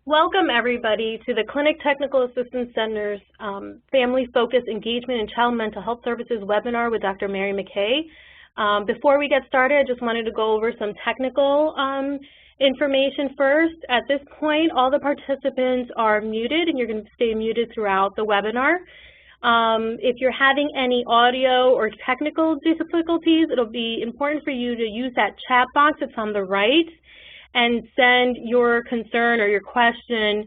Welcome, everybody, to the Clinic Technical Assistance Center's Family Focused Engagement in Child Mental Health Services webinar with Dr. Mary McKay. Before we get started, I just wanted to go over some technical information first. At this point, all the participants are muted, and you're going to stay muted throughout the webinar. If you're having any audio or technical difficulties, it'll be important for you to use that chat box that's on the right and send your concern or your question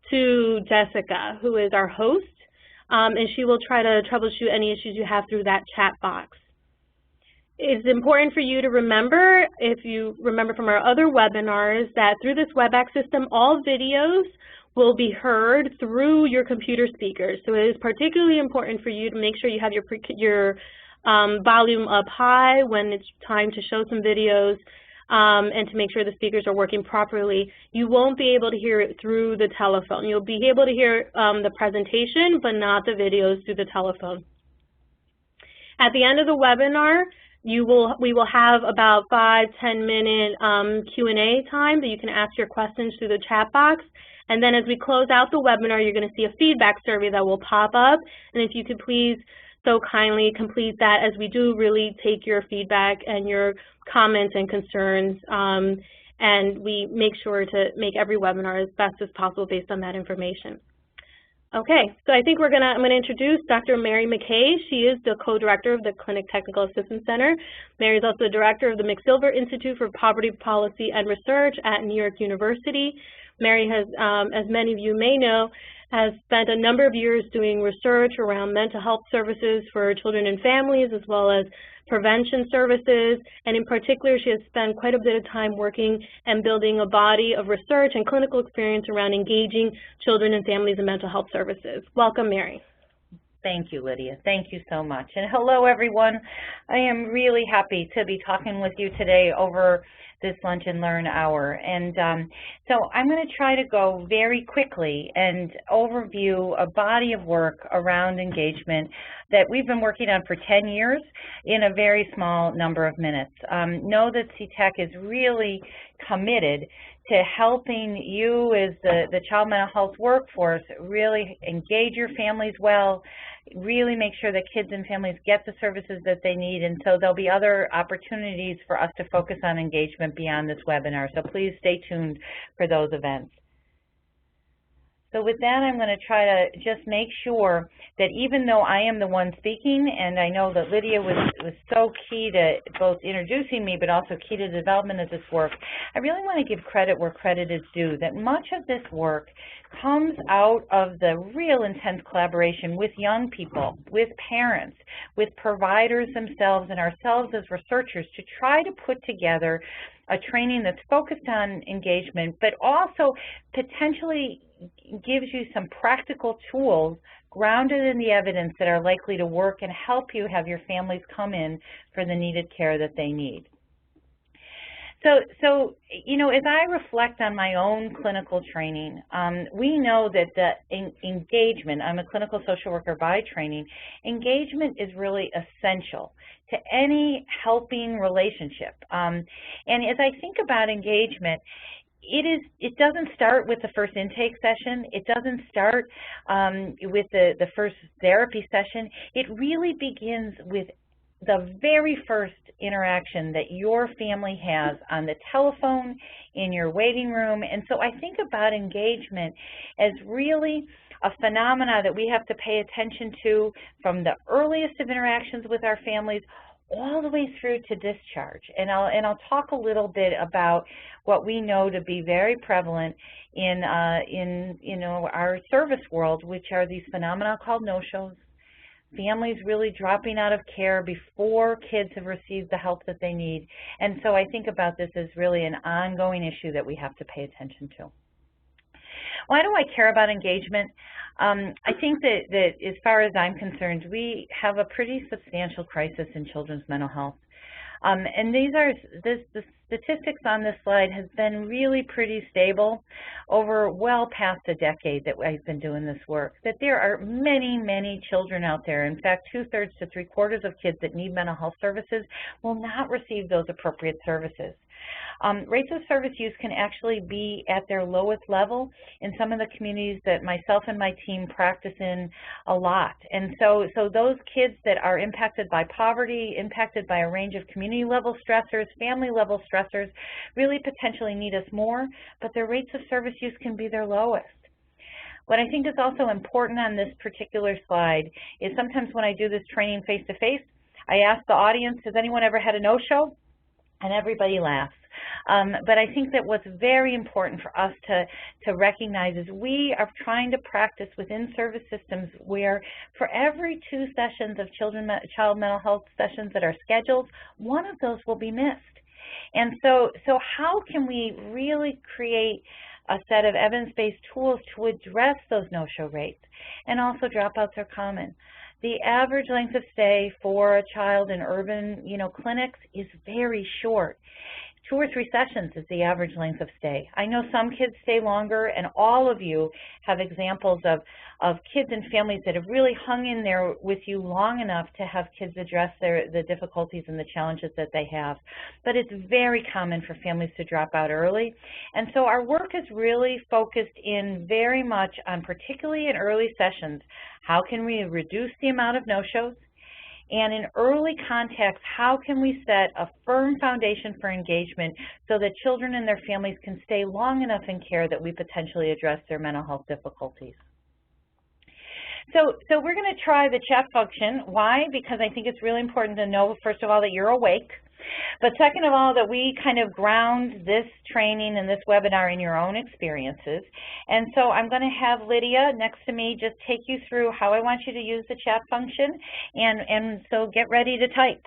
to Jessica, who is our host, and she will try to troubleshoot any issues you have through that chat box. It's important for you to remember, if you remember from our other webinars, that through this WebEx system, all videos will be heard through your computer speakers. So it is particularly important for you to make sure you have your volume up high when it's time to show some videos, and to make sure the speakers are working properly. You won't be able to hear it through the telephone. You'll be able to hear the presentation, but not the videos through the telephone. At the end of the webinar, we will have about 5–10 minute Q&A time that you can ask your questions through the chat box. And then as we close out the webinar, you're going to see a feedback survey that will pop up. And if you could please so kindly complete that, as we do really take your feedback and your comments and concerns, and we make sure to make every webinar as best as possible based on that information. Okay, so I think I'm going to introduce Dr. Mary McKay. She is the co-director of the Clinic Technical Assistance Center. Mary is also the director of the McSilver Institute for Poverty Policy and Research at New York University. Mary has, as many of you may know, has spent a number of years doing research around mental health services for children and families, as well as prevention services, and in particular, she has spent quite a bit of time working and building a body of research and clinical experience around engaging children and families in mental health services. Welcome, Mary. Thank you, Lydia. Thank you so much. And hello, everyone. I am really happy to be talking with you today over this Lunch and Learn hour. And so I'm going to try to go very quickly and overview a body of work around engagement that we've been working on for 10 years in a very small number of minutes. Know that CTEC is really committed to helping you as the child mental health workforce really engage your families well, really make sure that kids and families get the services that they need, and so there'll be other opportunities for us to focus on engagement beyond this webinar, so please stay tuned for those events. So with that, I'm going to try to just make sure that even though I am the one speaking, and I know that Lydia was so key to both introducing me, but also key to the development of this work, I really want to give credit where credit is due, that much of this work comes out of the real intense collaboration with young people, with parents, with providers themselves, and ourselves as researchers to try to put together a training that's focused on engagement, but also potentially gives you some practical tools grounded in the evidence that are likely to work and help you have your families come in for the needed care that they need. So you know, as I reflect on my own clinical training, we know that the engagement, I'm a clinical social worker by training, engagement is really essential to any helping relationship. And as I think about engagement, it doesn't start with the first intake session. It doesn't start with the first therapy session. It really begins with the very first interaction that your family has on the telephone, in your waiting room. And so I think about engagement as really a phenomena that we have to pay attention to from the earliest of interactions with our families all the way through to discharge. And I'll talk a little bit about what we know to be very prevalent in you know, our service world, which are these phenomena called no-shows, families really dropping out of care before kids have received the help that they need. And so I think about this as really an ongoing issue that we have to pay attention to. Why do I care about engagement? I think that as far as I'm concerned, we have a pretty substantial crisis in children's mental health. And the statistics on this slide has been really pretty stable over well past a decade that I've been doing this work, that there are many, many children out there. In fact, 2/3 to 3/4 of kids that need mental health services will not receive those appropriate services. Rates of service use can actually be at their lowest level in some of the communities that myself and my team practice in a lot. And so those kids that are impacted by poverty, impacted by a range of community level stressors, family level stressors, really potentially need us more, but their rates of service use can be their lowest. What I think is also important on this particular slide is sometimes when I do this training face-to-face, I ask the audience, has anyone ever had a no-show? And everybody laughs. But I think that what's very important for us to recognize is we are trying to practice within service systems where for every 2 sessions of child mental health sessions that are scheduled, 1 of those will be missed. And so how can we really create a set of evidence-based tools to address those no-show rates? And also dropouts are common. The average length of stay for a child in urban, clinics is very short. 2 or 3 sessions is the average length of stay. I know some kids stay longer, and all of you have examples of kids and families that have really hung in there with you long enough to have kids address the difficulties and the challenges that they have. But it's very common for families to drop out early. And so our work is really focused in very much on, particularly in early sessions, how can we reduce the amount of no-shows? And in early contacts, how can we set a firm foundation for engagement so that children and their families can stay long enough in care that we potentially address their mental health difficulties? So we're going to try the chat function. Why? Because I think it's really important to know, first of all, that you're awake. But second of all, that we kind of ground this training and this webinar in your own experiences. And so I'm going to have Lydia next to me just take you through how I want you to use the chat function. And so get ready to type.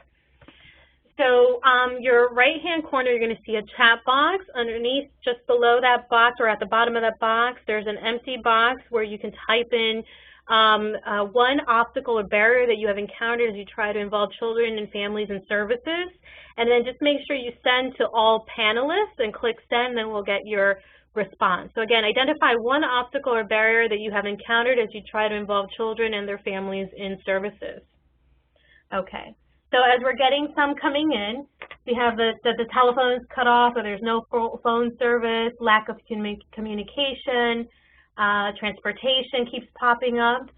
So your right-hand corner, you're going to see a chat box. Underneath, just below that box or at the bottom of that box, there's an empty box where you can type in one obstacle or barrier that you have encountered as you try to involve children and families in services. And then just make sure you send to all panelists and click send, then we'll get your response. So again, identify one obstacle or barrier that you have encountered as you try to involve children and their families in services. Okay, so as we're getting some coming in, we have the telephone is cut off or there's no phone service, lack of communication, transportation keeps popping up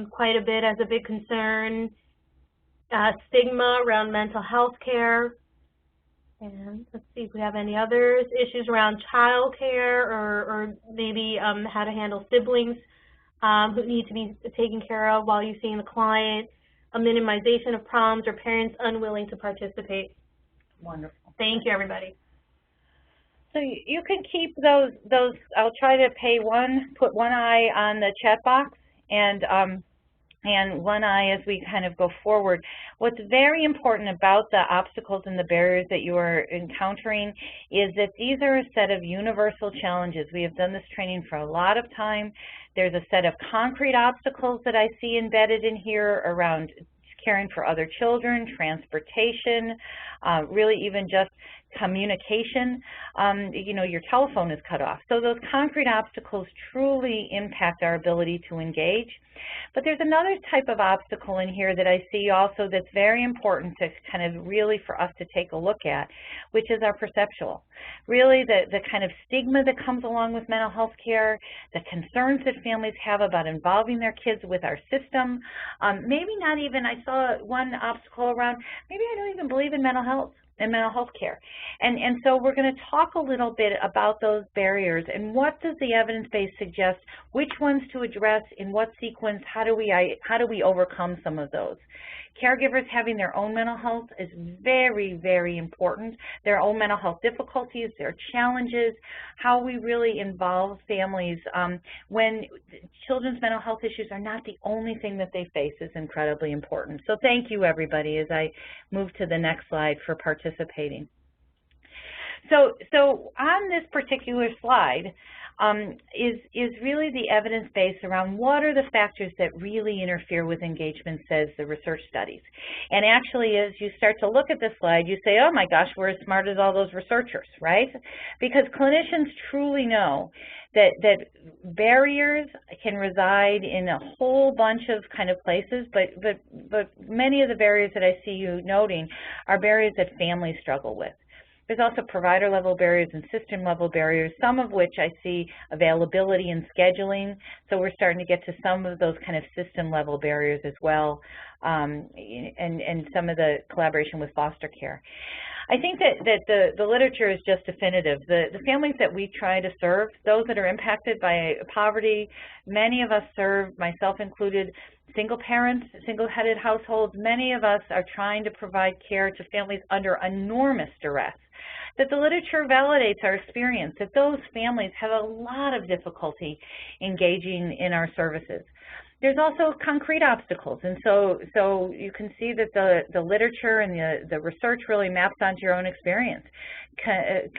quite a bit as a big concern. Stigma around mental health care. And let's see if we have any others. Issues around child care or maybe how to handle siblings who need to be taken care of while you're seeing the client. A minimization of problems or parents unwilling to participate. Wonderful. Thank you, everybody. So you can keep those. I'll try to put one eye on the chat box and one eye as we kind of go forward. What's very important about the obstacles and the barriers that you are encountering is that these are a set of universal challenges. We have done this training for a lot of time. There's a set of concrete obstacles that I see embedded in here around caring for other children, transportation, really even just communication. Your telephone is cut off. So those concrete obstacles truly impact our ability to engage. But there's another type of obstacle in here that I see also that's very important to kind of really for us to take a look at, which is our perceptual. Really the kind of stigma that comes along with mental health care, the concerns that families have about involving their kids with our system. Maybe not even, I saw one obstacle around, maybe I don't even believe in mental health and mental health care. And so we're going to talk a little bit about those barriers and what does the evidence base suggest, which ones to address, in what sequence, how do we overcome some of those. Caregivers having their own mental health is very, very important. Their own mental health difficulties, their challenges, how we really involve families when children's mental health issues are not the only thing that they face is incredibly important. So thank you, everybody, as I move to the next slide for participating. So on this particular slide, is really the evidence base around what are the factors that really interfere with engagement, says the research studies. And actually, as you start to look at this slide, you say, oh my gosh, we're as smart as all those researchers, right? Because clinicians truly know that barriers can reside in a whole bunch of kind of places, but many of the barriers that I see you noting are barriers that families struggle with. There's also provider-level barriers and system-level barriers, some of which I see availability and scheduling. So we're starting to get to some of those kind of system-level barriers as well, and some of the collaboration with foster care. I think that the literature is just definitive. The families that we try to serve, those that are impacted by poverty, many of us serve, myself included, single parents, single-headed households. Many of us are trying to provide care to families under enormous duress. That the literature validates our experience, that those families have a lot of difficulty engaging in our services. There's also concrete obstacles, and so you can see that the literature and the research really maps onto your own experience.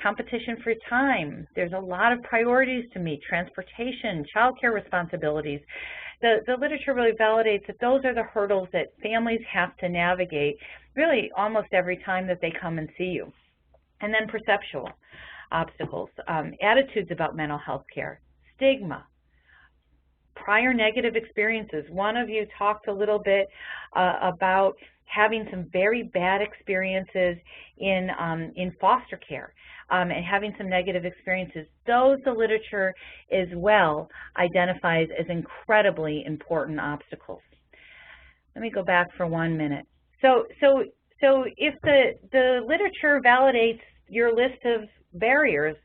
Competition for time, there's a lot of priorities to meet, transportation, child care responsibilities. The literature really validates that those are the hurdles that families have to navigate really almost every time that they come and see you. And then perceptual obstacles, attitudes about mental health care, stigma, prior negative experiences. One of you talked a little bit about having some very bad experiences in foster care and having some negative experiences. Those the literature as well identifies as incredibly important obstacles. Let me go back for 1 minute. So if the literature validates your list of barriers,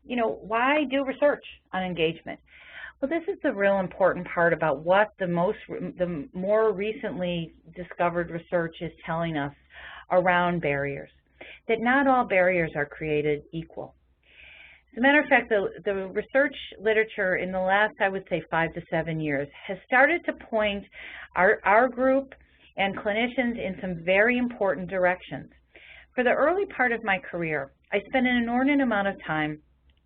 you know, why do research on engagement? Well, this is the real important part about what the more recently discovered research is telling us around barriers, that not all barriers are created equal. As a matter of fact, the research literature in the last, I would say, 5 to 7 years has started to point our group and clinicians in some very important directions. For the early part of my career, I spent an inordinate amount of time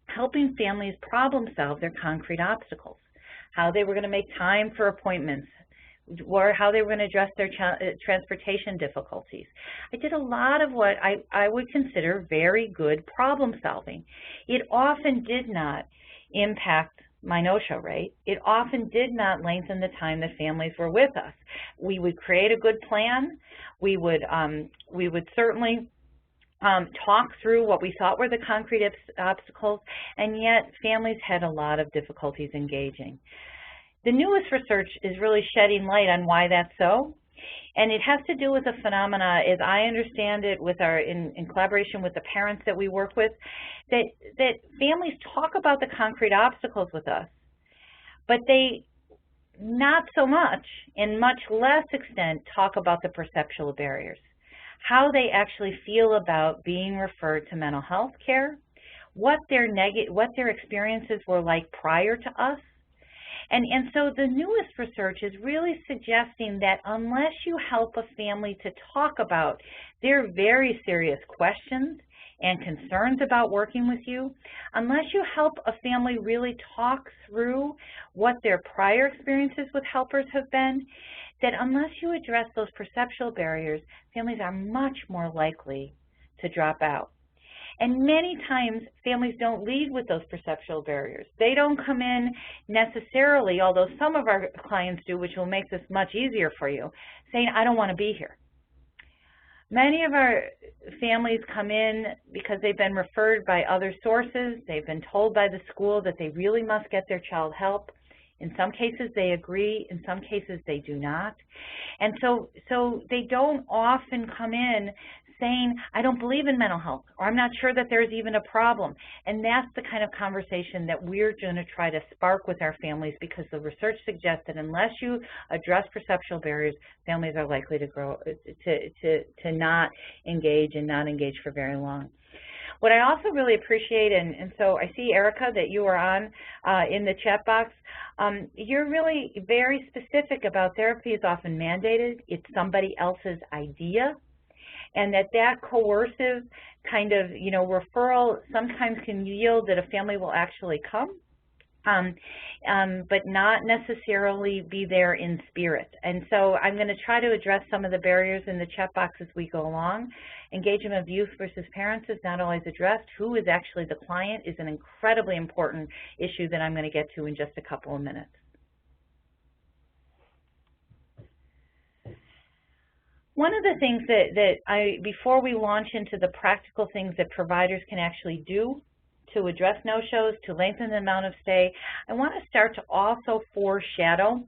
helping families problem solve their concrete obstacles, how they were going to make time for appointments, or how they were going to address their transportation difficulties. I did a lot of what I would consider very good problem solving. It often did not impact my no-show rate. It often did not lengthen the time that families were with us. We would create a good plan. We would certainly talk through what we thought were the concrete obstacles, and yet families had a lot of difficulties engaging. The newest research is really shedding light on why that's so, and it has to do with a phenomena, as I understand it, with in collaboration with the parents that we work with, that families talk about the concrete obstacles with us, but they not so much, in much less extent, talk about the perceptual barriers, how they actually feel about being referred to mental health care, what their experiences were like prior to us. And so the newest research is really suggesting that unless you help a family to talk about their very serious questions and concerns about working with you, unless you help a family really talk through what their prior experiences with helpers have been, that unless you address those perceptual barriers, families are much more likely to drop out. And many times, families don't lead with those perceptual barriers. They don't come in necessarily, although some of our clients do, which will make this much easier for you, saying, I don't want to be here. Many of our families come in because they've been referred by other sources. They've been told by the school that they really must get their child help. In some cases, they agree. In some cases, they do not. And so they don't often come in saying, I don't believe in mental health, or I'm not sure that there's even a problem. And that's the kind of conversation that we're going to try to spark with our families, because the research suggests that unless you address perceptual barriers, families are likely to grow to not engage and not engage for very long. What I also really appreciate, and so I see, Erica, that you are on in the chat box, you're really very specific about therapy is often mandated, it's somebody else's idea, and that coercive kind of, referral sometimes can yield that a family will actually come. but not necessarily be there in spirit. And so I'm going to try to address some of the barriers in the chat box as we go along. Engagement of youth versus parents is not always addressed. Who is actually the client is an incredibly important issue that I'm going to get to in just a couple of minutes. One of the things before we launch into the practical things that providers can actually do to address no-shows, to lengthen the amount of stay, I want to start to also foreshadow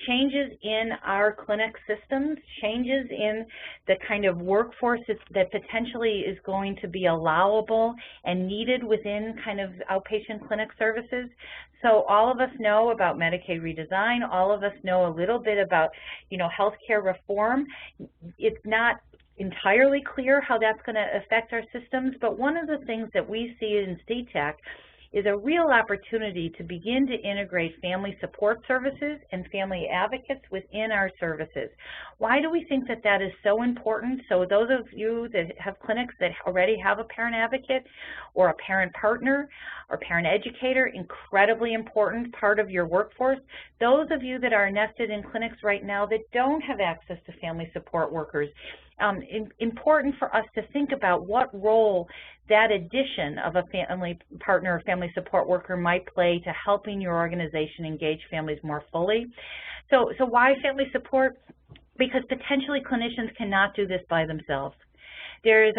changes in our clinic systems, changes in the kind of workforce that potentially is going to be allowable and needed within kind of outpatient clinic services. So all of us know about Medicaid redesign, all of us know a little bit about, healthcare reform. It's not entirely clear how that's going to affect our systems, but one of the things that we see in CTAC is a real opportunity to begin to integrate family support services and family advocates within our services. Why do we think that that is so important? So those of you that have clinics that already have a parent advocate or a parent partner or parent educator, incredibly important part of your workforce. Those of you that are nested in clinics right now that don't have access to family support workers, important for us to think about what role that addition of a family partner or family support worker might play to helping your organization engage families more fully. So why family support? Because potentially clinicians cannot do this by themselves. There is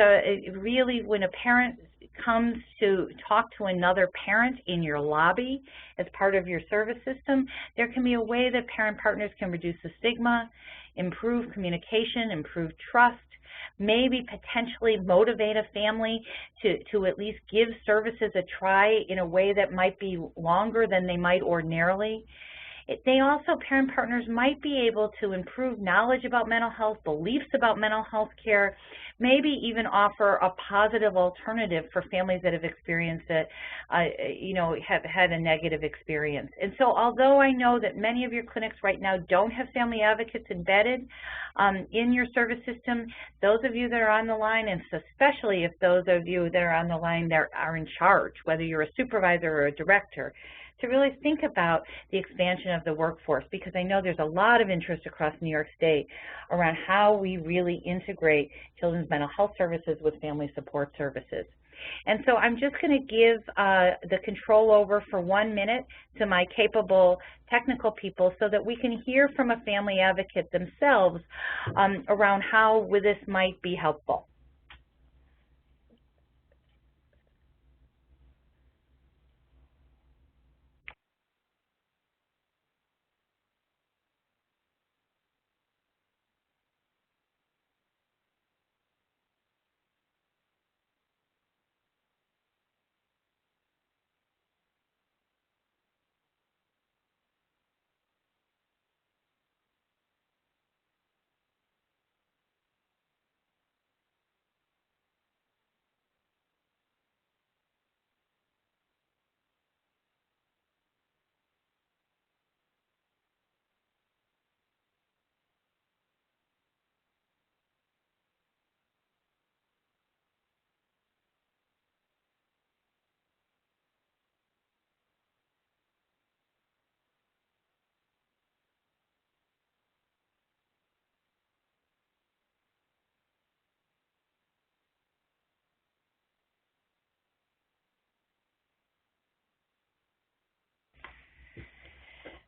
really, when a parent comes to talk to another parent in your lobby as part of your service system, there can be a way that parent partners can reduce the stigma, improve communication, improve trust, maybe potentially motivate a family to at least give services a try in a way that might be longer than they might ordinarily. They also, parent partners, might be able to improve knowledge about mental health, beliefs about mental health care, maybe even offer a positive alternative for families that have experienced it, have had a negative experience. And so although I know that many of your clinics right now don't have family advocates embedded in your service system, those of you that are on the line, and especially if those of you that are on the line that are in charge, whether you're a supervisor or a director, to really think about the expansion of the workforce, because I know there's a lot of interest across New York State around how we really integrate children's mental health services with family support services. And so I'm just going to give the control over for 1 minute to my capable technical people so that we can hear from a family advocate themselves around how this might be helpful.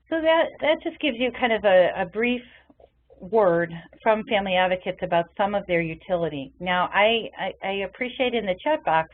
So that just gives you kind of a brief word from family advocates about some of their utility. Now, I appreciate in the chat box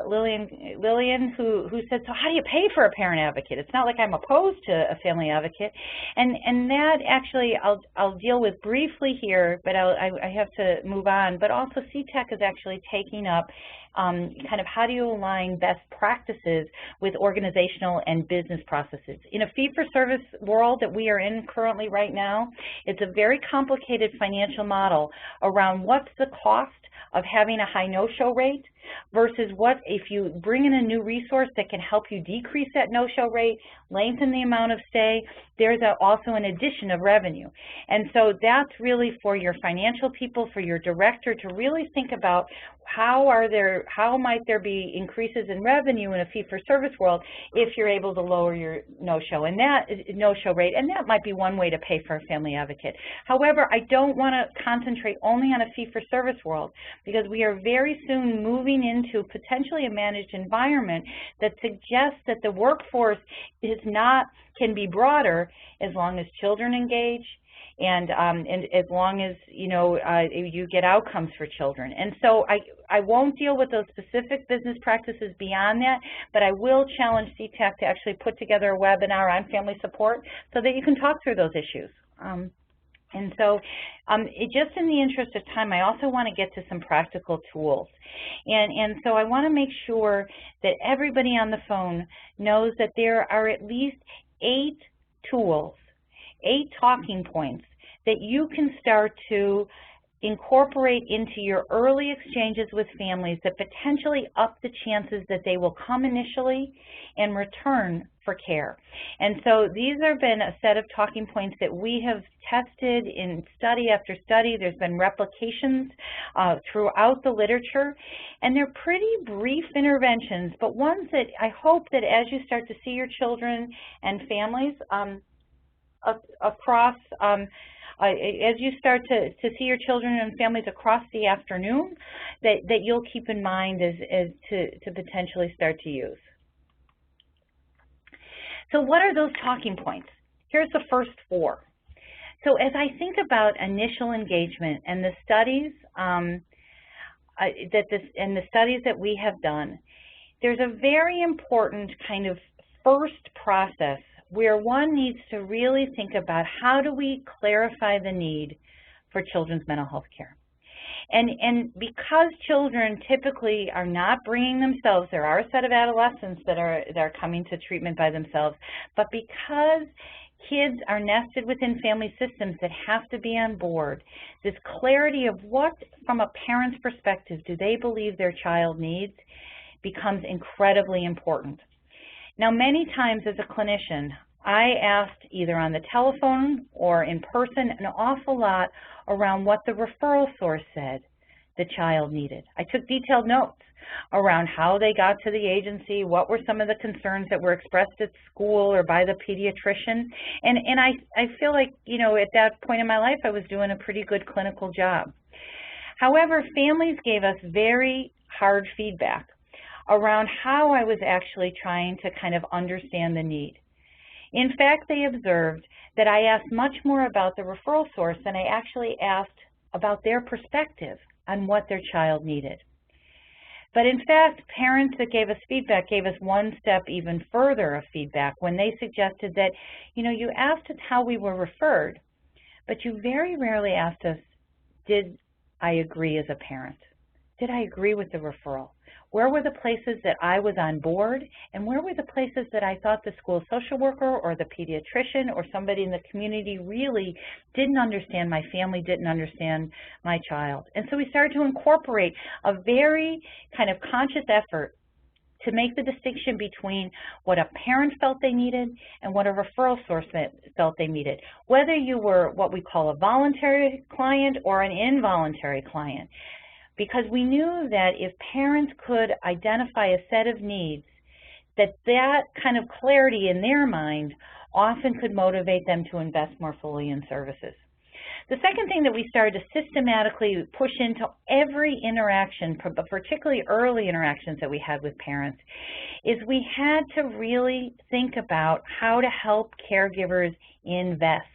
Lillian who said, so how do you pay for a parent advocate? It's not like I'm opposed to a family advocate, and that actually I'll deal with briefly here, but I have to move on. But also CTAC is actually taking up kind of how do you align best practices with organizational and business processes. In a fee-for-service world that we are in currently right now, it's a very complicated financial model around what's the cost of having a high no-show rate versus what if you bring in a new resource that can help you decrease that no-show rate, lengthen the amount of stay. There's also an addition of revenue. And so that's really for your financial people, for your director to really think about how might there be increases in revenue in a fee-for-service world if you're able to lower your no-show rate, and that might be one way to pay for a family advocate. However, I don't want to concentrate only on a fee-for-service world, because we are very soon moving into potentially a managed environment that suggests that the workforce can be broader as long as children engage, and as long as you get outcomes for children. And so I won't deal with those specific business practices beyond that, but I will challenge CTAC to actually put together a webinar on family support so that you can talk through those issues. And so just in the interest of time, I also want to get to some practical tools. And so I want to make sure that everybody on the phone knows that there are at least 8 tools, 8 talking points that you can start to incorporate into your early exchanges with families that potentially up the chances that they will come initially and return for care. And so these have been a set of talking points that we have tested in study after study. There's been replications throughout the literature, and they're pretty brief interventions, but ones that I hope that as you start to see your children and families as you start to see your children and families across the afternoon, that you'll keep in mind as to potentially start to use. So what are those talking points? Here's the first 4. So as I think about initial engagement and the studies that we have done, there's a very important kind of first process where one needs to really think about how do we clarify the need for children's mental health care. And because children typically are not bringing themselves, there are a set of adolescents that are coming to treatment by themselves, but because kids are nested within family systems that have to be on board, this clarity of what, from a parent's perspective, do they believe their child needs becomes incredibly important. Now, many times as a clinician, I asked either on the telephone or in person an awful lot around what the referral source said the child needed. I took detailed notes around how they got to the agency, what were some of the concerns that were expressed at school or by the pediatrician, and I feel like, at that point in my life I was doing a pretty good clinical job. However, families gave us very hard feedback around how I was actually trying to kind of understand the need. In fact, they observed that I asked much more about the referral source than I actually asked about their perspective on what their child needed. But in fact, parents that gave us feedback gave us one step even further of feedback when they suggested that, you asked us how we were referred, but you very rarely asked us, did I agree as a parent? Did I agree with the referral? Where were the places that I was on board, and where were the places that I thought the school social worker or the pediatrician or somebody in the community really didn't understand my family, didn't understand my child? And so we started to incorporate a very kind of conscious effort to make the distinction between what a parent felt they needed and what a referral source felt they needed, whether you were what we call a voluntary client or an involuntary client. Because we knew that if parents could identify a set of needs, that kind of clarity in their mind often could motivate them to invest more fully in services. The second thing that we started to systematically push into every interaction, but particularly early interactions that we had with parents, is we had to really think about how to help caregivers invest.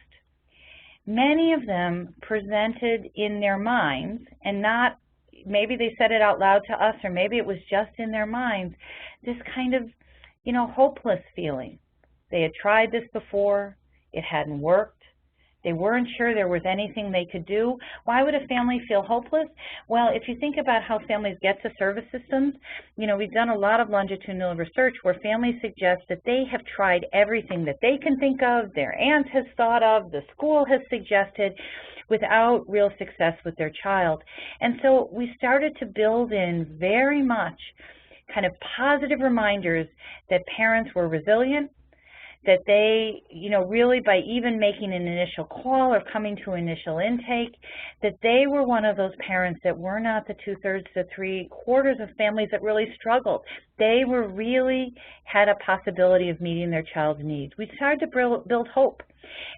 Many of them presented in their minds, and not maybe they said it out loud to us, or maybe it was just in their minds, this kind of, hopeless feeling. They had tried this before, it hadn't worked, They weren't sure there was anything they could do. Why would a family feel hopeless? Well, if you think about how families get to service systems, you know, we've done a lot of longitudinal research where families suggest that they have tried everything that they can think of, their aunt has thought of, the school has suggested, without real success with their child. And so we started to build in very much kind of positive reminders that parents were resilient, that they, you know, really by even making an initial call or coming to initial intake, that they were one of those parents that were not the 2/3 to 3/4 of families that really struggled. They were really had a possibility of meeting their child's needs. We started to build hope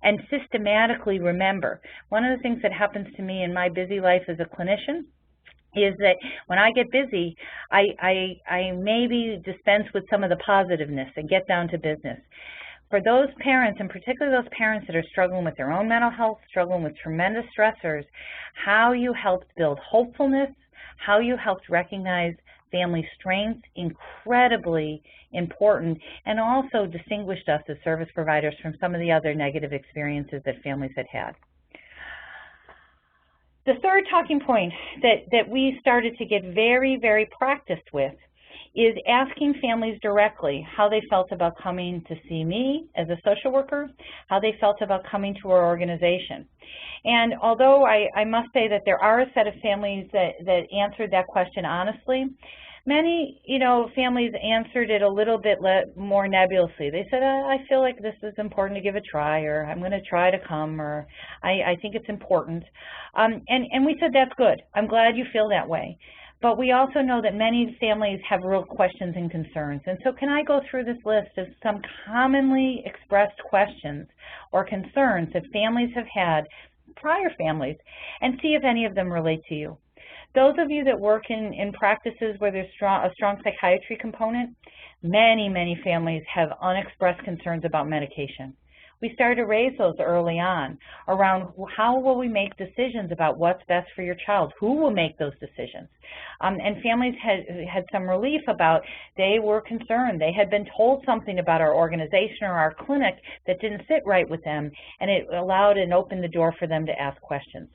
and systematically remember. One of the things that happens to me in my busy life as a clinician is that when I get busy, I maybe dispense with some of the positiveness and get down to business. For those parents, and particularly those parents that are struggling with their own mental health, struggling with tremendous stressors, how you helped build hopefulness, how you helped recognize family strengths, incredibly important, and also distinguished us as service providers from some of the other negative experiences that families had had. The third talking point that we started to get very, very practiced with is asking families directly how they felt about coming to see me as a social worker, how they felt about coming to our organization. And although I must say that there are a set of families that answered that question honestly, many, you know, families answered it a little bit more nebulously. They said, I feel like this is important to give a try, or I'm going to try to come, or I think it's important. And we said, that's good. I'm glad you feel that way. But we also know that many families have real questions and concerns. And so can I go through this list of some commonly expressed questions or concerns that families have had, prior families, and see if any of them relate to you. Those of you that work in practices where there's a strong psychiatry component, many families have unexpressed concerns about medication. We started to raise those early on around how will we make decisions about what's best for your child, who will make those decisions. And families had some relief about they were concerned. They had been told something about our organization or our clinic that didn't sit right with them, and it allowed and opened the door for them to ask questions.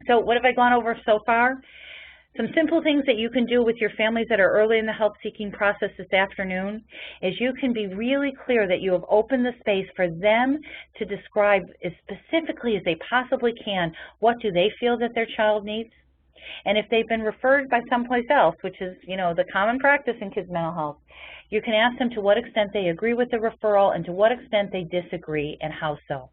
So what have I gone over so far? Some simple things that you can do with your families that are early in the help-seeking process this afternoon is you can be really clear that you have opened the space for them to describe as specifically as they possibly can what do they feel that their child needs. And if they've been referred by someplace else, which is, you know, the common practice in kids' mental health, you can ask them to what extent they agree with the referral and to what extent they disagree and how so.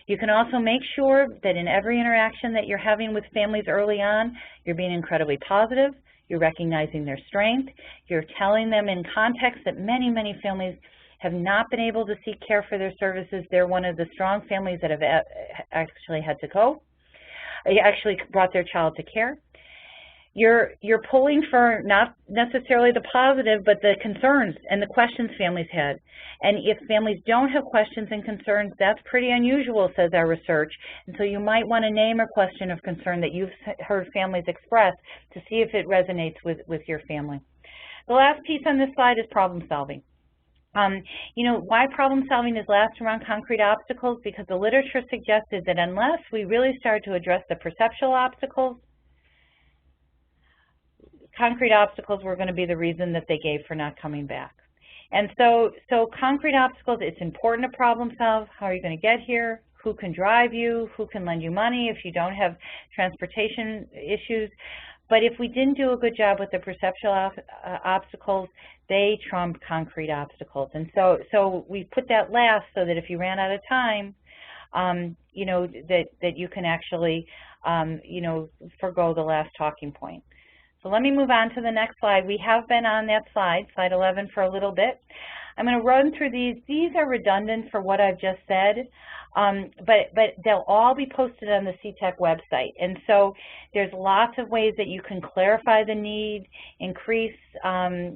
You can also make sure that in every interaction that you're having with families early on, you're being incredibly positive, you're recognizing their strength, you're telling them in context that many families have not been able to seek care for their services. They're one of the strong families that have actually had to go, actually brought their child to care. You're pulling for not necessarily the positive, but the concerns and the questions families had. And if families don't have questions and concerns, that's pretty unusual, says our research. And so you might want to name a question of concern that you've heard families express to see if it resonates with your family. The last piece on this slide is problem solving. You know, why problem solving is last around concrete obstacles? Because the literature suggested that unless we really start to address the perceptual obstacles, concrete obstacles were going to be the reason that they gave for not coming back. And so concrete obstacles, it's important to problem solve. How are you going to get here? Who can drive you? Who can lend you money if you don't have transportation issues? But if we didn't do a good job with the perceptual obstacles, they trump concrete obstacles. And so we put that last so that if you ran out of time, you know, that you can actually, you know, forgo the last talking point. So let me move on to the next slide. We have been on that slide 11, for a little bit. I'm going to run through these. These are redundant for what I've just said, but they'll all be posted on the CTEC website. And so there's lots of ways that you can clarify the need, increase,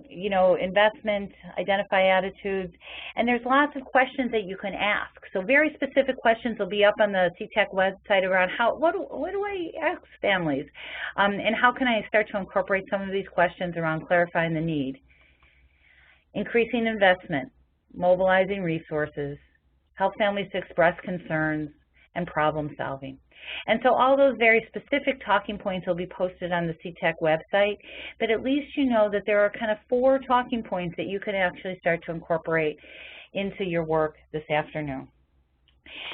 you know, investment, identify attitudes, and there's lots of questions that you can ask. So very specific questions will be up on the CTEC website around what do I ask families, and how can I start to incorporate some of these questions around clarifying the need. Increasing investment, mobilizing resources, help families to express concerns, and problem solving. And so all those very specific talking points will be posted on the CTEC website, but at least you know that there are kind of 4 talking points that you can actually start to incorporate into your work this afternoon.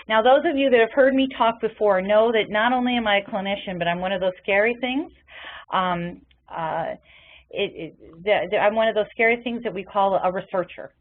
Now, those of you that have heard me talk before know that not only am I a clinician, but I'm one of those scary things. I'm one of those scary things that we call a researcher.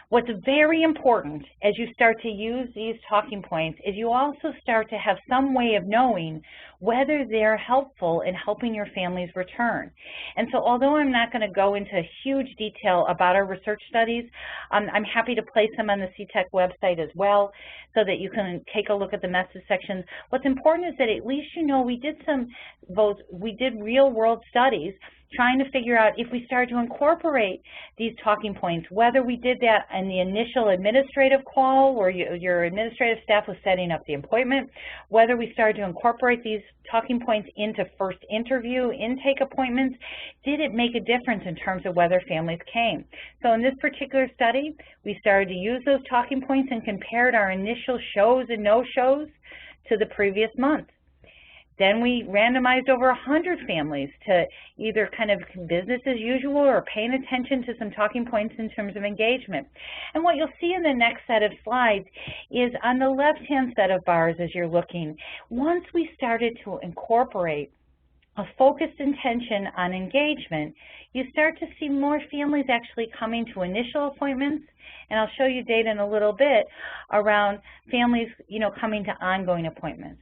What's very important as you start to use these talking points is you also start to have some way of knowing whether they're helpful in helping your families return. And so although I'm not going to go into huge detail about our research studies, I'm happy to place them on the CTEC website as well so that you can take a look at the message sections. What's important is that at least you know we did real world studies trying to figure out if we started to incorporate these talking points, whether we did that in the initial administrative call where your administrative staff was setting up the appointment, whether we started to incorporate these talking points into first interview, intake appointments, did it make a difference in terms of whether families came? So in this particular study, we started to use those talking points and compared our initial shows and no-shows to the previous month. Then we randomized over 100 families to either kind of business as usual or paying attention to some talking points in terms of engagement. And what you'll see in the next set of slides is on the left-hand set of bars as you're looking, once we started to incorporate a focused intention on engagement, you start to see more families actually coming to initial appointments, and I'll show you data in a little bit around families, coming to ongoing appointments.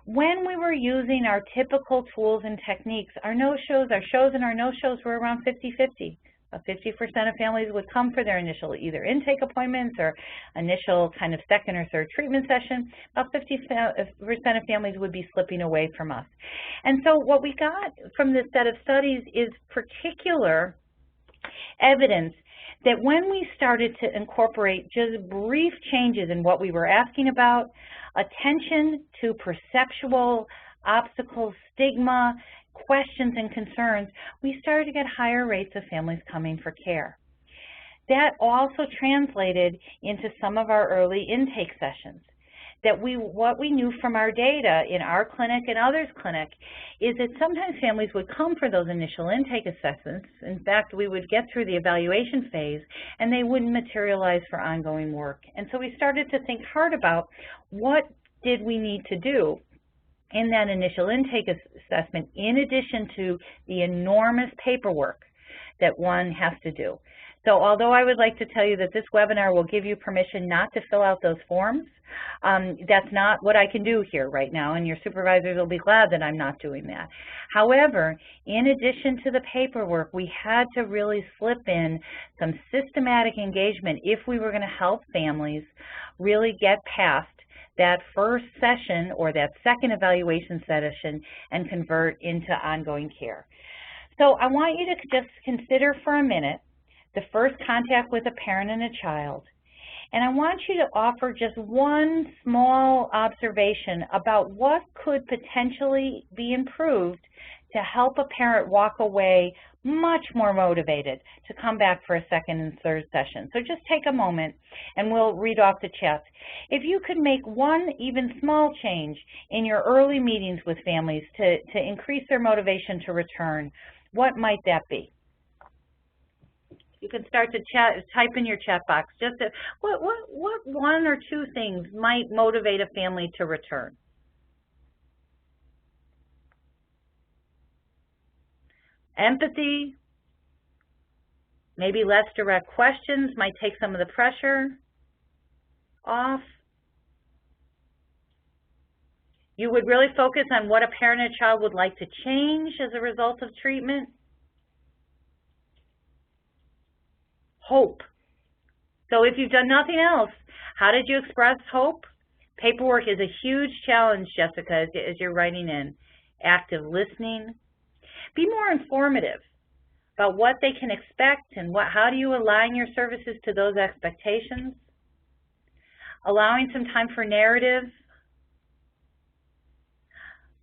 When we were using our typical tools and techniques, our no-shows, our shows and our no-shows were around 50-50. 50% of families would come for their initial either intake appointments or initial kind of second or third treatment session. About 50% of families would be slipping away from us. And so what we got from this set of studies is particular evidence that when we started to incorporate just brief changes in what we were asking about, attention to perceptual obstacles, stigma, questions and concerns, we started to get higher rates of families coming for care. That also translated into some of our early intake sessions. What we knew from our data in our clinic and others' clinic is that sometimes families would come for those initial intake assessments. In fact, we would get through the evaluation phase and they wouldn't materialize for ongoing work. And so we started to think hard about what did we need to do in that initial intake assessment in addition to the enormous paperwork that one has to do. So although I would like to tell you that this webinar will give you permission not to fill out those forms, that's not what I can do here right now, and your supervisors will be glad that I'm not doing that. However, in addition to the paperwork, we had to really slip in some systematic engagement if we were going to help families really get past that first session or that second evaluation session and convert into ongoing care. So I want you to just consider for a minute the first contact with a parent and a child. And I want you to offer just one small observation about what could potentially be improved to help a parent walk away much more motivated to come back for a second and third session. So just take a moment and we'll read off the chat. If you could make one even small change in your early meetings with families to increase their motivation to return, what might that be? You can start to type in your chat box. Just what one or two things might motivate a family to return? Empathy, maybe less direct questions might take some of the pressure off. You would really focus on what a parent and a child would like to change as a result of treatment. Hope. So if you've done nothing else, how did you express hope? Paperwork is a huge challenge, Jessica, as you're writing in. Active listening. Be more informative about what they can expect and how do you align your services to those expectations. Allowing some time for narrative.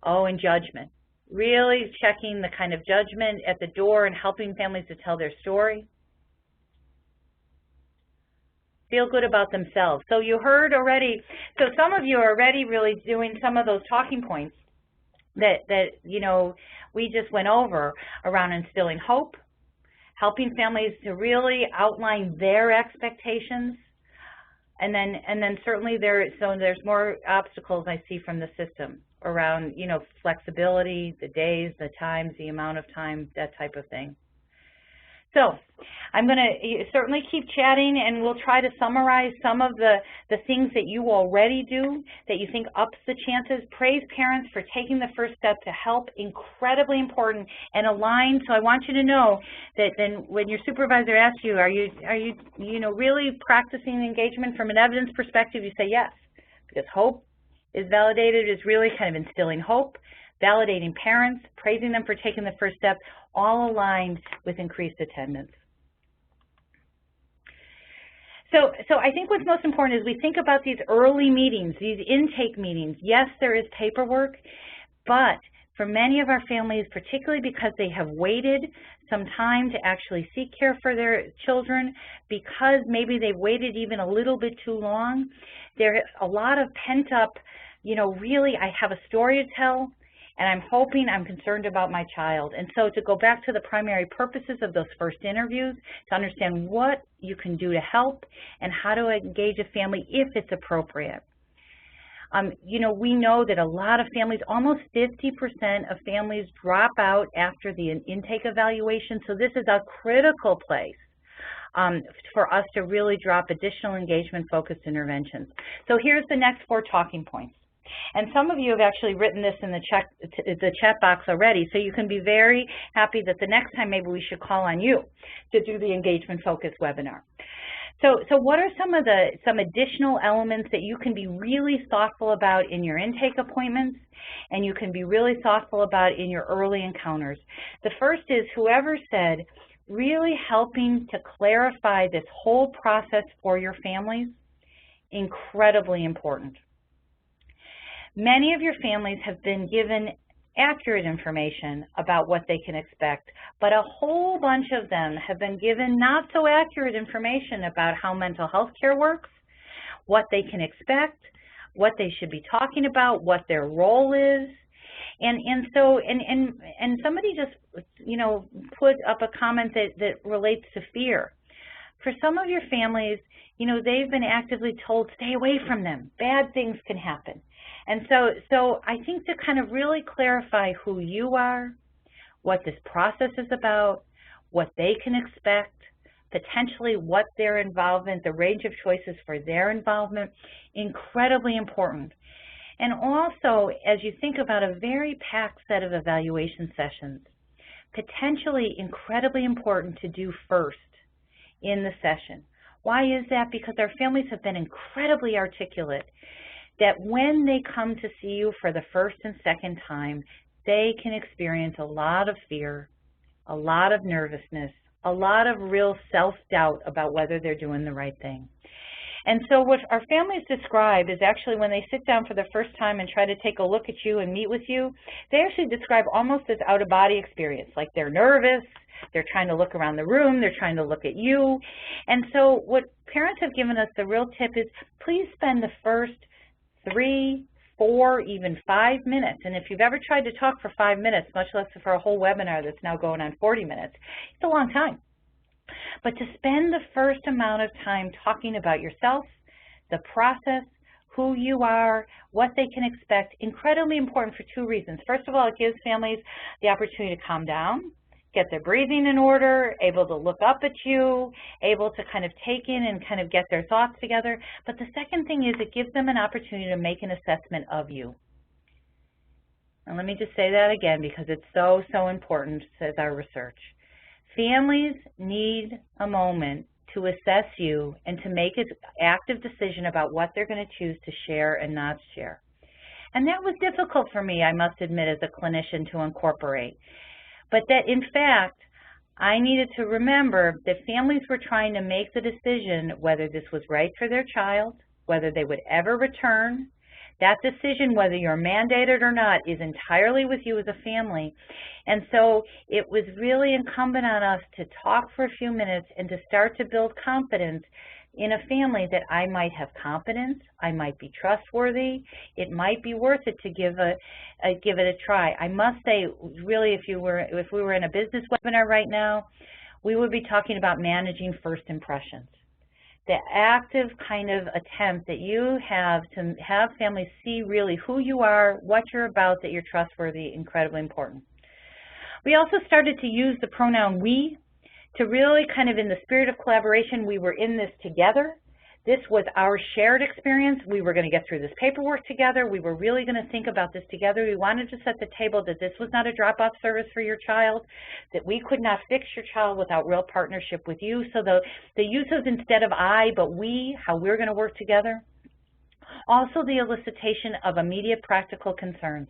Oh, and judgment. Really checking the kind of judgment at the door and helping families to tell their story. feel good about themselves. So you heard already, so some of you are already really doing some of those talking points that you know, we just went over around instilling hope, helping families to really outline their expectations, and then certainly there's more obstacles I see from the system around, you know, flexibility, the days, the times, the amount of time, that type of thing. So I'm going to certainly keep chatting, and we'll try to summarize some of the things that you already do that you think ups the chances. Praise parents for taking the first step to help, incredibly important, and aligned. So I want you to know that then when your supervisor asks you, are you know, really practicing engagement from an evidence perspective, you say yes, because hope is validated, is really kind of instilling hope, validating parents, praising them for taking the first step, all aligned with increased attendance. So I think what's most important is we think about these early meetings, these intake meetings. Yes, there is paperwork, but for many of our families, particularly because they have waited some time to actually seek care for their children, because maybe they've waited even a little bit too long, there's a lot of pent up, you know, really, I have a story to tell, and I'm hoping, I'm concerned about my child. And so to go back to the primary purposes of those first interviews, to understand what you can do to help and how to engage a family if it's appropriate. You know, we know that a lot of families, almost 50% of families drop out after the intake evaluation, so this is a critical place for us to really drop additional engagement-focused interventions. So here's the next 4 talking points. And some of you have actually written this in the chat box already, so you can be very happy that the next time maybe we should call on you to do the engagement-focused webinar. So what are some additional elements that you can be really thoughtful about in your intake appointments, and you can be really thoughtful about in your early encounters? The first is, whoever said, really helping to clarify this whole process for your families, incredibly important. Many of your families have been given accurate information about what they can expect, but a whole bunch of them have been given not so accurate information about how mental health care works, what they can expect, what they should be talking about, what their role is. And somebody just, you know, put up a comment that relates to fear. For some of your families, you know, they've been actively told, stay away from them, bad things can happen. And so I think to kind of really clarify who you are, what this process is about, what they can expect, potentially what their involvement, the range of choices for their involvement, incredibly important. And also, as you think about a very packed set of evaluation sessions, potentially incredibly important to do first in the session. Why is that? Because our families have been incredibly articulate that when they come to see you for the first and second time, they can experience a lot of fear, a lot of nervousness, a lot of real self-doubt about whether they're doing the right thing. And so what our families describe is actually when they sit down for the first time and try to take a look at you and meet with you, they actually describe almost this out-of-body experience, like they're nervous, they're trying to look around the room, they're trying to look at you. And so what parents have given us, the real tip is, please spend the first 3, 4, even 5 minutes. And if you've ever tried to talk for 5 minutes, much less for a whole webinar that's now going on 40 minutes, it's a long time. But to spend the first amount of time talking about yourself, the process, who you are, what they can expect, incredibly important for 2 reasons. First of all, it gives families the opportunity to calm down, get their breathing in order, able to look up at you, able to kind of take in and kind of get their thoughts together. But the second thing is it gives them an opportunity to make an assessment of you. And let me just say that again because it's so, so important, says our research. Families need a moment to assess you and to make an active decision about what they're going to choose to share and not share. And that was difficult for me, I must admit, as a clinician to incorporate. But that, in fact, I needed to remember that families were trying to make the decision whether this was right for their child, whether they would ever return. That decision, whether you're mandated or not, is entirely with you as a family. And so it was really incumbent on us to talk for a few minutes and to start to build confidence in a family that I might have competence, I might be trustworthy, it might be worth it to give it a try. I must say, really, if we were in a business webinar right now, we would be talking about managing first impressions. The active kind of attempt that you have to have families see really who you are, what you're about, that you're trustworthy, incredibly important. We also started to use the pronoun we to really kind of, in the spirit of collaboration, we were in this together. This was our shared experience. We were going to get through this paperwork together. We were really going to think about this together. We wanted to set the table that this was not a drop-off service for your child, that we could not fix your child without real partnership with you. So the use of instead of I, but we, how we're going to work together. Also, the elicitation of immediate practical concerns.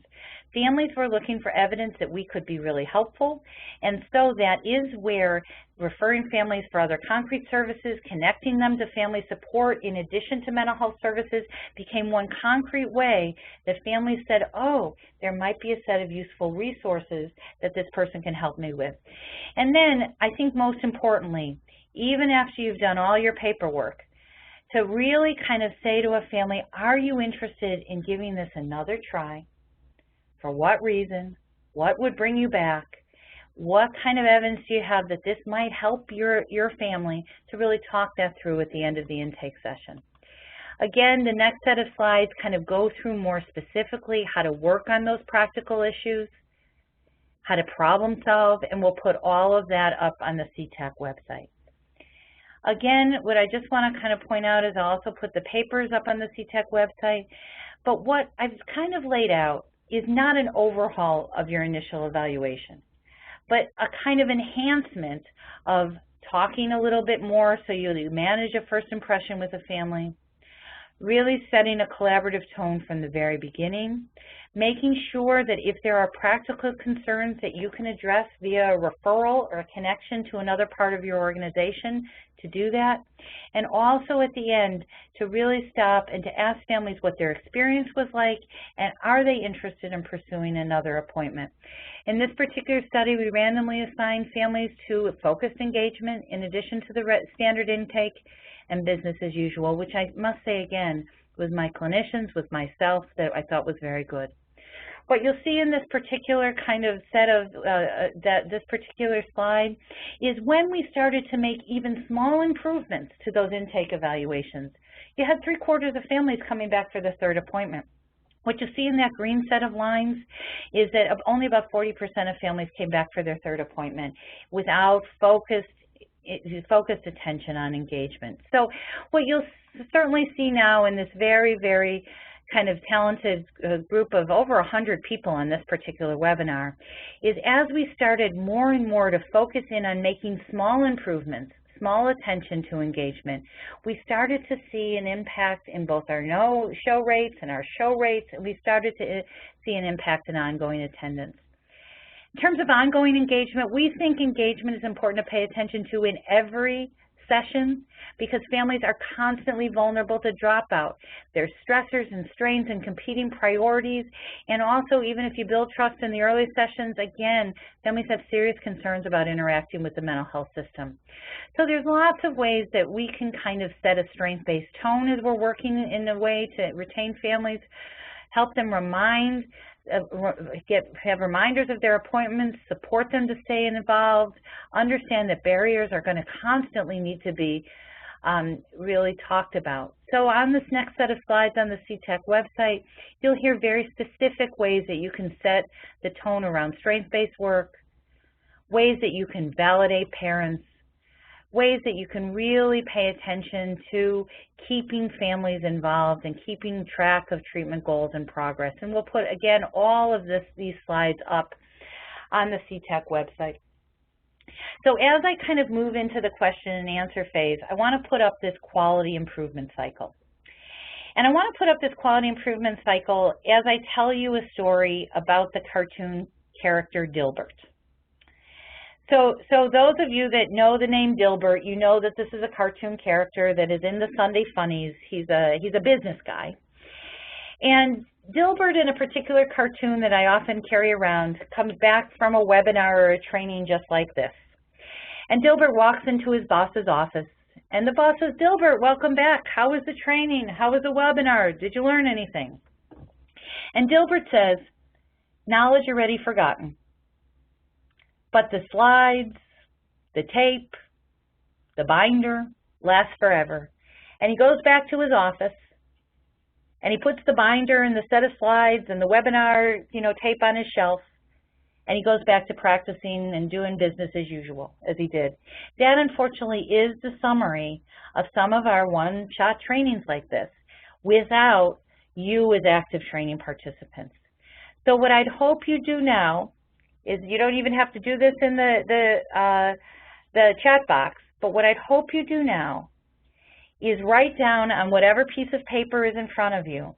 Families were looking for evidence that we could be really helpful, and so that is where referring families for other concrete services, connecting them to family support in addition to mental health services became one concrete way that families said, oh, there might be a set of useful resources that this person can help me with. And then, I think most importantly, even after you've done all your paperwork, to really kind of say to a family, are you interested in giving this another try? For what reason? What would bring you back? What kind of evidence do you have that this might help your family, to really talk that through at the end of the intake session? Again, the next set of slides kind of go through more specifically how to work on those practical issues, how to problem solve, and we'll put all of that up on the CTAC website. Again, what I just want to kind of point out is I'll also put the papers up on the CTAC website, but what I've kind of laid out is not an overhaul of your initial evaluation, but a kind of enhancement of talking a little bit more so you manage a first impression with a family, really setting a collaborative tone from the very beginning, making sure that if there are practical concerns that you can address via a referral or a connection to another part of your organization, to do that, and also at the end to really stop and to ask families what their experience was like and are they interested in pursuing another appointment. In this particular study, we randomly assigned families to focused engagement in addition to the standard intake and business as usual, which I must say again, with my clinicians, with myself, that I thought was very good. What you'll see in this particular kind of set of, this particular slide is when we started to make even small improvements to those intake evaluations. You had 3/4 of families coming back for the third appointment. What you see in that green set of lines is that only about 40% of families came back for their third appointment without focused attention on engagement. So what you'll certainly see now in this very, very kind of talented group of over 100 people on this particular webinar is as we started more and more to focus in on making small improvements, small attention to engagement, we started to see an impact in both our no-show rates and our show rates, and we started to see an impact in ongoing attendance. In terms of ongoing engagement, we think engagement is important to pay attention to in every session because families are constantly vulnerable to dropout. There's stressors and strains and competing priorities, and also even if you build trust in the early sessions, again, families have serious concerns about interacting with the mental health system. So there's lots of ways that we can kind of set a strength-based tone as we're working in a way to retain families, help them have reminders of their appointments, support them to stay involved, understand that barriers are going to constantly need to be really talked about. So on this next set of slides on the CTAC website, you'll hear very specific ways that you can set the tone around strength-based work, ways that you can validate parents, ways that you can really pay attention to keeping families involved and keeping track of treatment goals and progress. And we'll put, again, all of these slides up on the CTAC website. So as I kind of move into the question and answer phase, I want to put up this quality improvement cycle. And I want to put up this quality improvement cycle as I tell you a story about the cartoon character Dilbert. So those of you that know the name Dilbert, you know that this is a cartoon character that is in the Sunday Funnies. He's a business guy. And Dilbert, in a particular cartoon that I often carry around, comes back from a webinar or a training just like this. And Dilbert walks into his boss's office, And the boss says, Dilbert, welcome back. How was the training? How was the webinar? Did you learn anything? And Dilbert says, knowledge already forgotten. But the slides, the tape, the binder last forever. And he goes back to his office and he puts the binder and the set of slides and the webinar, tape on his shelf. And he goes back to practicing and doing business as usual, as he did. That, unfortunately, is the summary of some of our one-shot trainings like this without you as active training participants. So what I'd hope you do now is, you don't even have to do this in the chat box, but what I'd hope you do now is write down on whatever piece of paper is in front of you,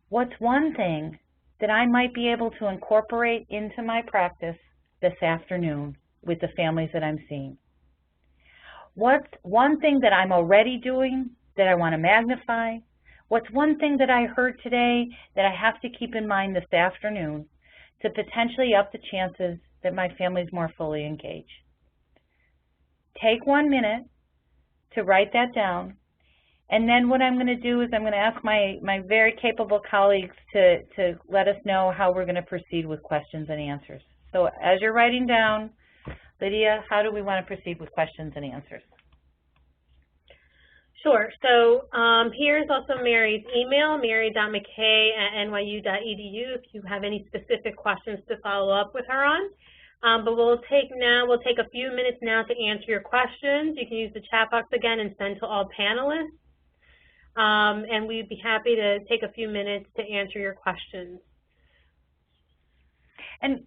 what's one thing that I might be able to incorporate into my practice this afternoon with the families that I'm seeing? What's one thing that I'm already doing that I want to magnify? What's one thing that I heard today that I have to keep in mind this afternoon to potentially up the chances that my family's more fully engaged? Take 1 minute to write that down. And then what I'm going to do is I'm going to ask my very capable colleagues to let us know how we're going to proceed with questions and answers. So as you're writing down, Lydia, how do we want to proceed with questions and answers? Sure. So here's also Mary's email, mary.mckay@nyu.edu, if you have any specific questions to follow up with her on. But we'll take a few minutes now to answer your questions. You can use the chat box again and send to all panelists. And we'd be happy to take a few minutes to answer your questions. And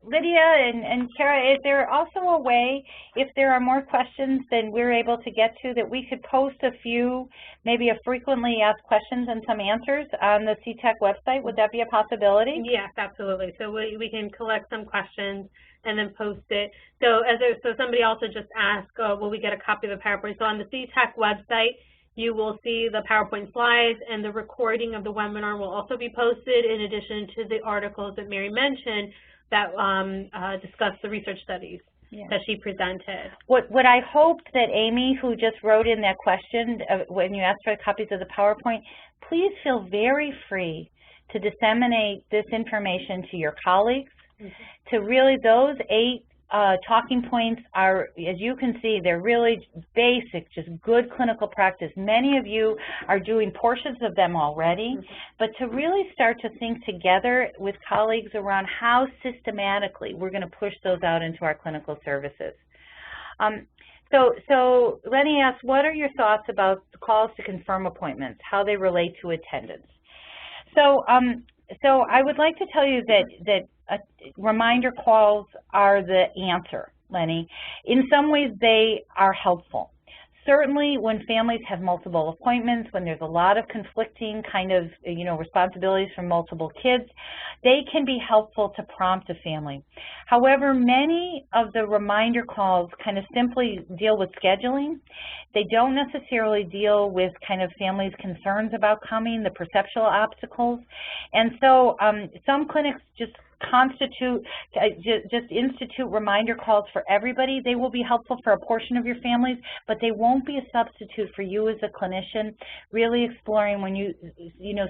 Lydia and Kara, is there also a way, if there are more questions than we're able to get to, that we could post a few, maybe a frequently asked questions and some answers on the CTEC website? Would that be a possibility? Yes, absolutely. So we can collect some questions and then post it. So somebody also just asked, will we get a copy of the PowerPoint? So on the CTEC website, you will see the PowerPoint slides, and the recording of the webinar will also be posted in addition to the articles that Mary mentioned that discuss the research studies that she presented. What I hoped that Amy, who just wrote in that question when you asked for copies of the PowerPoint, please feel very free to disseminate this information to your colleagues, to really those 8 talking points are, as you can see, they're really basic, just good clinical practice. Many of you are doing portions of them already, but to really start to think together with colleagues around how systematically we're going to push those out into our clinical services. So Lenny asks, what are your thoughts about the calls to confirm appointments, how they relate to attendance? So I would like to tell you that reminder calls are the answer, Lenny. In some ways, they are helpful. Certainly, when families have multiple appointments, when there's a lot of conflicting kind of, responsibilities from multiple kids, they can be helpful to prompt a family. However, many of the reminder calls kind of simply deal with scheduling. They don't necessarily deal with kind of families' concerns about coming, the perceptual obstacles. And so some clinics just institute reminder calls for everybody. They will be helpful for a portion of your families, but they won't be a substitute for you as a clinician really exploring when you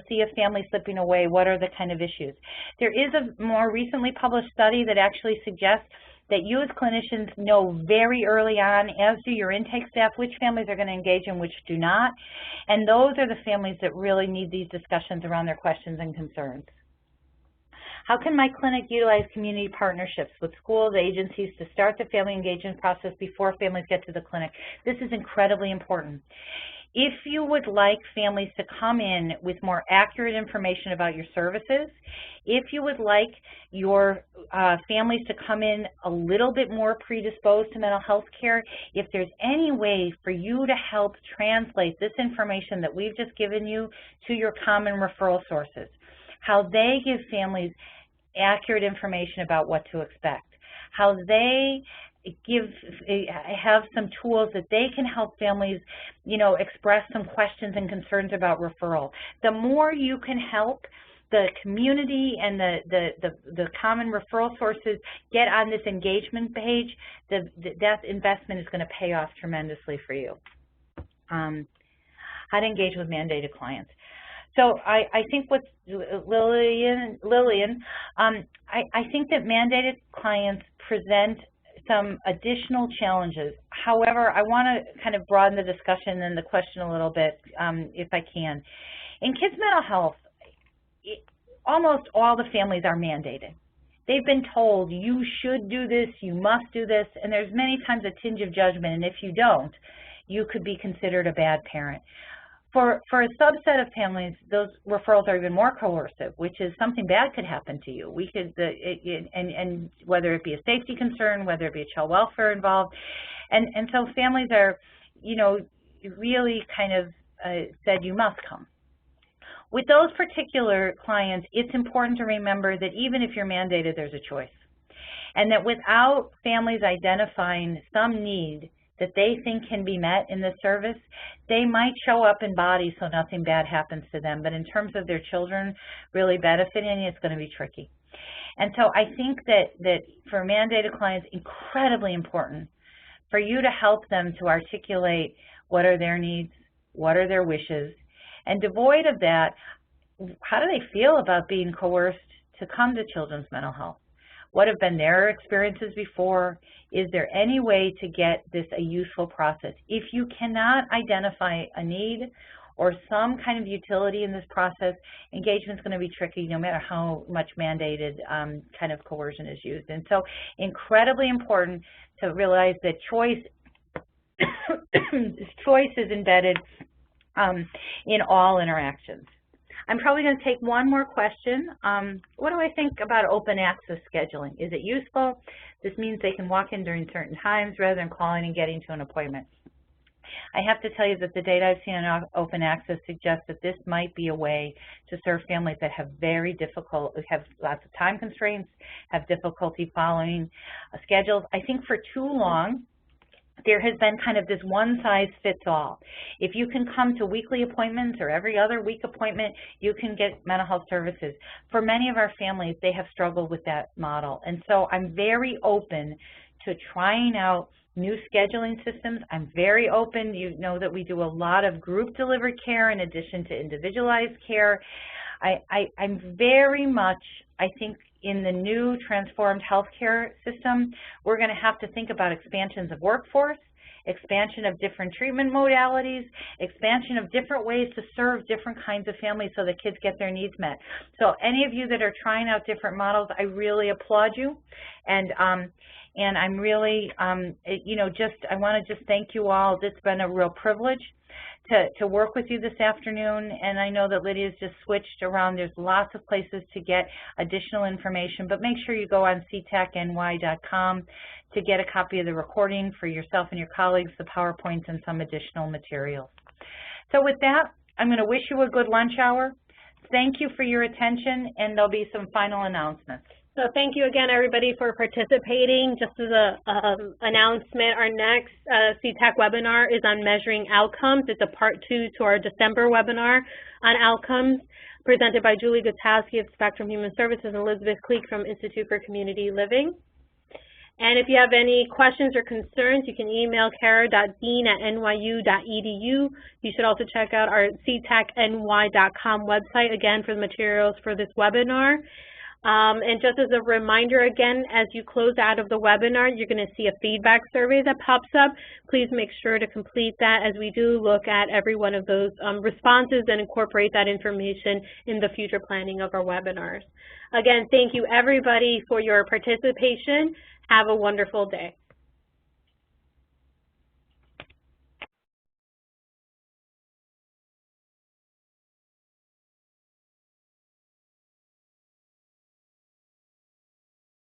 see a family slipping away, what are the kind of issues. There is a more recently published study that actually suggests that you as clinicians know very early on, as do your intake staff, which families are going to engage and which do not. And those are the families that really need these discussions around their questions and concerns. How can my clinic utilize community partnerships with schools, agencies to start the family engagement process before families get to the clinic? This is incredibly important. If you would like families to come in with more accurate information about your services, if you would like your families to come in a little bit more predisposed to mental health care, if there's any way for you to help translate this information that we've just given you to your common referral sources, how they give families accurate information about what to expect, how they have some tools that they can help families, express some questions and concerns about referral. The more you can help the community and the common referral sources get on this engagement page, that investment is going to pay off tremendously for you. How to engage with mandated clients. So I think with Lillian, I think that mandated clients present some additional challenges. However, I want to kind of broaden the discussion and the question a little bit, if I can. In kids' mental health, almost all the families are mandated. They've been told, you should do this, you must do this, and there's many times a tinge of judgment, and if you don't, you could be considered a bad parent. For a subset of families, those referrals are even more coercive, which is something bad could happen to you. We could, and whether it be a safety concern, whether it be a child welfare involved, and so families are, you know, really kind of said you must come. With those particular clients, it's important to remember that even if you're mandated, there's a choice, and that without families identifying some need that they think can be met in this service, they might show up in bodies so nothing bad happens to them, but in terms of their children really benefiting, it's going to be tricky. And so I think that for mandated clients, incredibly important for you to help them to articulate what are their needs, what are their wishes, and devoid of that, how do they feel about being coerced to come to children's mental health? What have been their experiences before? Is there any way to get this a useful process? If you cannot identify a need or some kind of utility in this process, engagement is going to be tricky no matter how much mandated kind of coercion is used. And so incredibly important to realize that choice is embedded in all interactions. I'm probably going to take one more question. What do I think about open access scheduling? Is it useful? This means they can walk in during certain times rather than calling and getting to an appointment. I have to tell you that the data I've seen on open access suggests that this might be a way to serve families that have have lots of time constraints, have difficulty following schedules. I think for too long, there has been kind of this one-size-fits-all. If you can come to weekly appointments or every other week appointment, you can get mental health services. For many of our families, they have struggled with that model. And so I'm very open to trying out new scheduling systems. I'm very open. You know that we do a lot of group-delivered care in addition to individualized care. I'm very much, I think, in the new transformed healthcare system, we're going to have to think about expansions of workforce, expansion of different treatment modalities, expansion of different ways to serve different kinds of families so that kids get their needs met. So any of you that are trying out different models, I really applaud you. And I'm really, you know, I want to just thank you all. It's been a real privilege to work with you this afternoon, and I know that Lydia's just switched around. There's lots of places to get additional information, but make sure you go on ctacny.com to get a copy of the recording for yourself and your colleagues, the PowerPoints, and some additional materials. So with that, I'm going to wish you a good lunch hour. Thank you for your attention, and there'll be some final announcements. So thank you again, everybody, for participating. Just as an announcement, our next CTAC webinar is on measuring outcomes. It's a part 2 to our December webinar on outcomes, presented by Julie Gutowski of Spectrum Human Services and Elizabeth Cleek from Institute for Community Living. And if you have any questions or concerns, you can email kara.dean@nyu.edu. You should also check out our ctacny.com website, again, for the materials for this webinar. And just as a reminder, again, as you close out of the webinar, you're going to see a feedback survey that pops up. Please make sure to complete that, as we do look at every one of those responses and incorporate that information in the future planning of our webinars. Again, thank you, everybody, for your participation. Have a wonderful day.